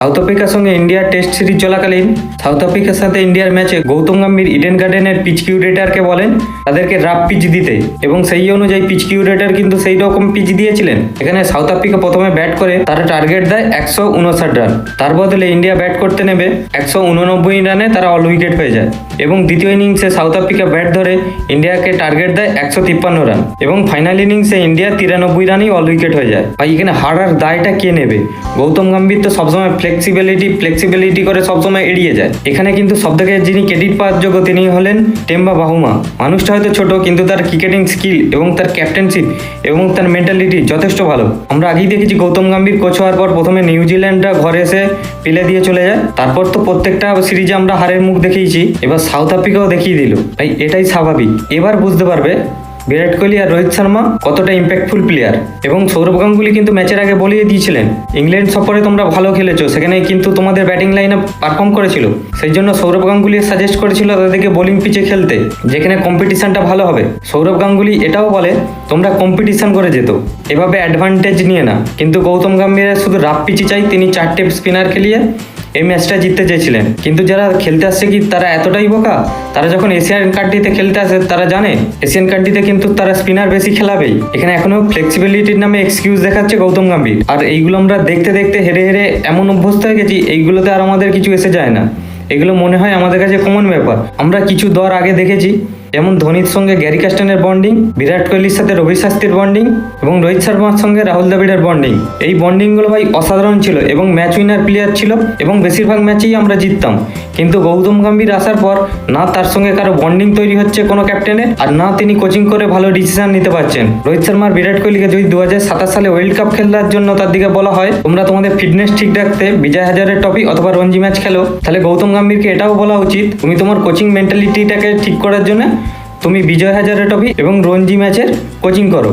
South আফ্রিকার সঙ্গে ইন্ডিয়ার টেস্ট সিরিজ চলাকালীন সাউথ আফ্রিকার সাথে ইন্ডিয়ার ম্যাচে গৌতম গম্ভীর ইডেন গার্ডেনের পিচ কিউরেটারকে বলেন তাদেরকে রাফ পিচ দিতে, এবং সেই অনুযায়ী পিচ কিউরেটার কিন্তু সেই রকম পিচ দিয়েছিলেন। এখানে সাউথ আফ্রিকা প্রথমে ব্যাট করে তারা টার্গেট দেয় 159 রান। তার বদলে ইন্ডিয়া ব্যাট করতে নেবে 189 রানে তারা অল উইকেট হয়ে যায়, এবং দ্বিতীয় ইনিংসে সাউথ আফ্রিকা ব্যাট ধরে ইন্ডিয়াকে টার্গেট দেয় 153 রান, এবং ফাইনাল ইনিংসে ইন্ডিয়া 93 রানেই অল উইকেট হয়ে যায়। ভাই এখানে হারার দায়টা কে নেবে? গৌতম গম্ভীর তো সবসময় ফ্লেক্সিবিলিটি করে সবসময় এড়িয়ে যায়। এখানে কিন্তু সবথেকে যিনি ক্রেডিট পাওয়ার যোগ্য তিনি হলেন টেম্বা বাহুমা। মানুষটা হয়তো ছোট, কিন্তু তার ক্রিকেটিং স্কিল এবং তার ক্যাপ্টেনশিপ এবং তার মেন্টালিটি যথেষ্ট ভালো। আমরা আগেই দেখেছি গৌতম গম্ভীর কোচ হওয়ার পর প্রথমে নিউজিল্যান্ডটা ঘরে এসে ফেলে দিয়ে চলে যায়, তারপর তো প্রত্যেকটা সিরিজে আমরা হারের মুখ দেখিয়েছি, এবার সাউথ আফ্রিকাও দেখিয়ে দিল। ভাই এটাই স্বাভাবিক। এবার বুঝতে পারবে বিরাট কোহলি আর রোহিত শর্মা কতটা ইম্প্যাক্টফুল প্লেয়ার। এবং সৌরভ গাঙ্গুলি কিন্তু ম্যাচের আগে বলিয়ে দিয়েছিলেন ইংল্যান্ড সফরে তোমরা ভালো খেলেছো, সেখানে কিন্তু তোমাদের ব্যাটিং লাইনে পারফর্ম করেছিল, সেই জন্য সৌরভ গাঙ্গুলি সাজেস্ট করেছিল তাদেরকে বোলিং পিচে খেলতে, যেখানে কম্পিটিশনটা ভালো হবে। সৌরভ গাঙ্গুলি এটাও বলে তোমরা কম্পিটিশন করে যেত, এভাবে অ্যাডভান্টেজ নিয়ে না। কিন্তু গৌতম গম্ভীরের শুধু রাফ পিচে চাই, তিনি 4টে স্পিনার খেলিয়ে এই ম্যাচটা জিততে চেয়েছিলেন। কিন্তু যারা খেলতে আসছে কি তারা এতটাই বোকা? তারা যখন এশিয়ান কান্ট্রিতে খেলতে আসে তারা জানে এশিয়ান কান্ট্রিতে কিন্তু তারা স্পিনার বেশি খেলাবেই। এখানে এখনো ফ্লেক্সিবিলিটির নামে এক্সকিউজ দেখাচ্ছে গৌতম গম্ভীর। আর এইগুলো আমরা দেখতে দেখতে হেরে হেরে এমন অভ্যস্ত হয়ে গেছি, এইগুলোতে আর আমাদের কিছু এসে যায় না। এগুলো মনে হয় আমাদের কাছে কমন ব্যাপার। আমরা কিছু দর আগে দেখেছি, যেমন ধোনির সঙ্গে গ্যারি কাস্টানের বন্ডিং, বিরাট কোহলির সাথে রবি শাস্ত্রীর বন্ডিং, এবং রোহিত শর্মার সঙ্গে রাহুল দ্রাবিড়ের বন্ডিং। এই বন্ডিংগুলো ভাই অসাধারণ ছিল এবং ম্যাচ উইনার প্লেয়ার ছিল, এবং বেশিরভাগ ম্যাচেই আমরা জিততাম। কিন্তু গৌতম গম্ভীর আসার পর না তার সঙ্গে কারো বন্ডিং তৈরি হচ্ছে কোনো ক্যাপ্টেনের, আর না তিনি কোচিং করে ভালো ডিসিশন নিতে পারছেন। রোহিত শর্মা আর বিরাট কোহলিকে যদি 2027 সালে ওয়ার্ল্ড কাপ খেলার জন্য তার দিকে বলা হয় তোমরা তোমাদের ফিটনেস ঠিক রাখতে বিজয় হাজারের ট্রফি অথবা রঞ্জি ম্যাচ খেলো, তাহলে গৌতম গম্ভীরকে এটাও বলা উচিত তুমি তোমার কোচিং মেন্টালিটিটাকে ঠিক করার জন্য তুমি বিজয় হাজারে ট্রফি এবং রঞ্জি ম্যাচের কোচিং করো।